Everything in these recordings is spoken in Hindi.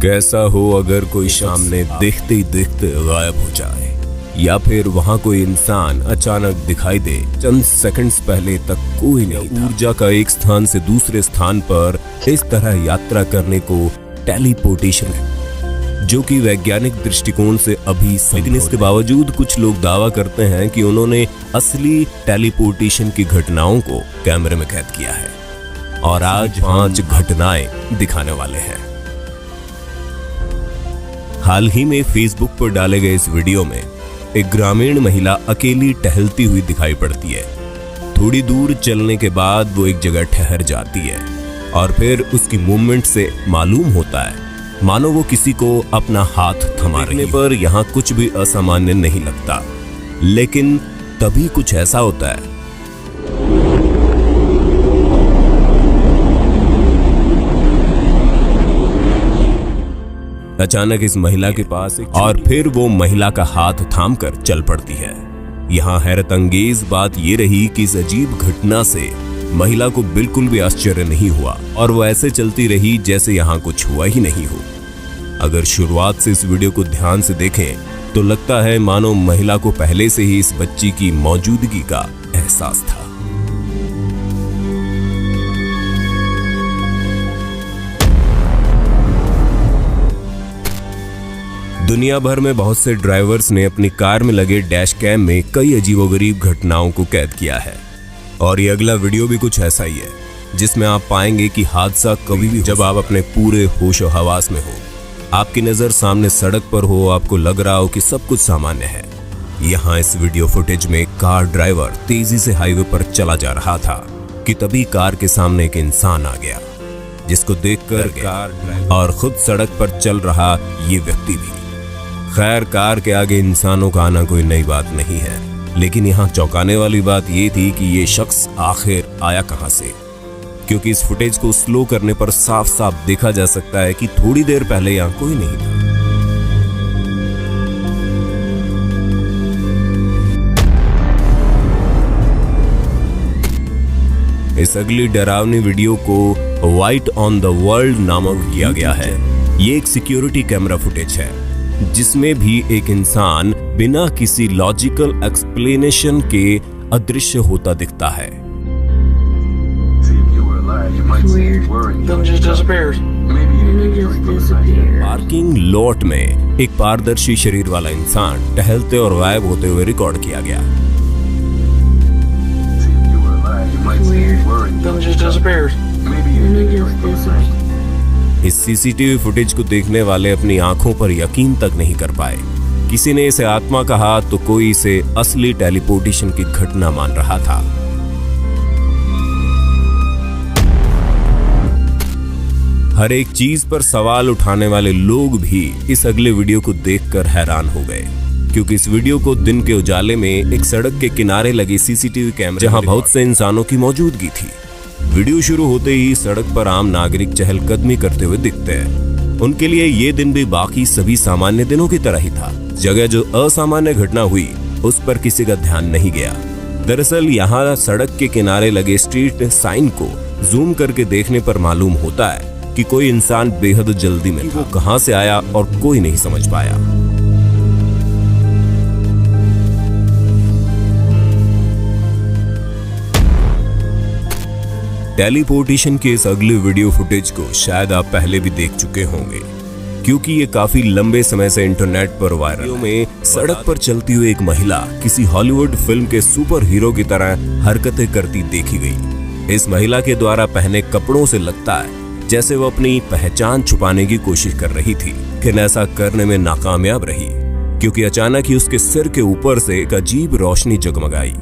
कैसा हो अगर कोई सामने देखते ही देखते गायब हो जाए, या फिर वहाँ कोई इंसान अचानक दिखाई दे। चंद सेकंड्स पहले तक कोई नहीं। ऊर्जा का एक स्थान से दूसरे स्थान पर इस तरह यात्रा करने को टेलीपोर्टेशन है, जो कि वैज्ञानिक दृष्टिकोण से अभी लेकिन इसके बावजूद कुछ लोग दावा करते हैं कि उन्होंने असली टेलीपोर्टेशन की घटनाओं को कैमरे में कैद किया है, और आज 5 घटनाएं दिखाने वाले हैं। हाल ही में फेसबुक पर डाले गए इस वीडियो में एक ग्रामीण महिला अकेली टहलती हुई दिखाई पड़ती है। थोड़ी दूर चलने के बाद वो एक जगह ठहर जाती है, और फिर उसकी मूवमेंट से मालूम होता है मानो वो किसी को अपना हाथ थमा रही है। पर यहाँ कुछ भी असामान्य नहीं लगता, लेकिन तभी कुछ ऐसा होता है। अचानक इस महिला के पास और फिर वो महिला का हाथ थामकर चल पड़ती है। यहाँ हैरत अंगेज बात ये रही कि इस अजीब घटना से महिला को बिल्कुल भी आश्चर्य नहीं हुआ, और वो ऐसे चलती रही जैसे यहाँ कुछ हुआ ही नहीं हो। अगर शुरुआत से इस वीडियो को ध्यान से देखें तो लगता है मानो महिला को पहले से ही इस बच्ची की मौजूदगी का एहसास था। दुनिया भर में बहुत से ड्राइवर्स ने अपनी कार में लगे डैश कैम में कई अजीबोगरीब घटनाओं को कैद किया है, और ये अगला वीडियो भी कुछ ऐसा ही है, जिसमें आप पाएंगे कि हादसा कभी भी जब आप अपने पूरे होश और हवास में हो, आपकी नजर सामने सड़क पर हो, आपको लग रहा हो कि सब कुछ सामान्य है। यहाँ इस वीडियो फुटेज में कार ड्राइवर तेजी से हाईवे पर चला जा रहा था कि तभी कार के सामने एक इंसान आ गया, जिसको देखकर कार और खुद सड़क पर चल रहा ये व्यक्ति भी। खैर, कार के आगे इंसानों का आना कोई नई बात नहीं है, लेकिन यहाँ चौंकाने वाली बात ये थी कि ये शख्स आखिर आया कहाँ से, क्योंकि इस फुटेज को स्लो करने पर साफ साफ देखा जा सकता है कि थोड़ी देर पहले यहाँ कोई नहीं था। इस अगली डरावनी वीडियो को वाइट ऑन द वर्ल्ड नामक किया गया है। ये एक सिक्योरिटी कैमरा फुटेज है, जिसमें भी एक इंसान बिना किसी लॉजिकल एक्सप्लेनेशन के अदृश्य होता दिखता है। पार्किंग लॉट में एक पारदर्शी शरीर वाला इंसान टहलते और गायब होते हुए रिकॉर्ड किया गया। इस सीसीटीवी फुटेज को देखने वाले अपनी आंखों पर यकीन तक नहीं कर पाए। किसी ने इसे आत्मा कहा तो कोई इसे असली टेलीपोर्टेशन की घटना मान रहा था। हर एक चीज पर सवाल उठाने वाले लोग भी इस अगले वीडियो को देखकर हैरान हो गए, क्योंकि इस वीडियो को दिन के उजाले में एक सड़क के किनारे लगे सीसीटीवी कैमरे जहां बहुत से इंसानों की मौजूदगी थी। वीडियो शुरू होते ही सड़क पर आम नागरिक चहलकदमी करते हुए दिखते हैं। उनके लिए ये दिन भी बाकी सभी सामान्य दिनों की तरह ही था। जगह जो असामान्य घटना हुई उस पर किसी का ध्यान नहीं गया। दरअसल यहाँ सड़क के किनारे लगे स्ट्रीट साइन को जूम करके देखने पर मालूम होता है कि कोई इंसान बेहद जल्दी में था। वो कहां से आया और कोई नहीं समझ पाया। टेलीपोर्टेशन के इस अगले वीडियो फुटेज को शायद आप पहले भी देख चुके होंगे, क्योंकि ये काफी लंबे समय से इंटरनेट पर वायरल में सड़क पर चलती हुई एक महिला किसी हॉलीवुड फिल्म के सुपर हीरो की तरह हरकतें करती देखी गई। इस महिला के द्वारा पहने कपड़ों से लगता है जैसे वो अपनी पहचान छुपाने की कोशिश कर रही थी, लेकिन ऐसा करने में नाकामयाब रही, क्योंकि अचानक ही उसके सिर के ऊपर से एक अजीब रोशनी जगमगाई,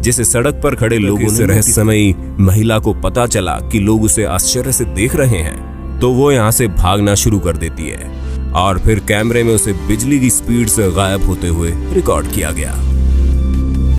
जिसे सड़क पर खड़े लोगों से रहस्यमयी महिला को पता चला कि लोग उसे आश्चर्य से देख रहे हैं, तो वो यहाँ से भागना शुरू कर देती है, और फिर कैमरे में उसे बिजली की स्पीड से गायब होते हुए रिकॉर्ड किया गया।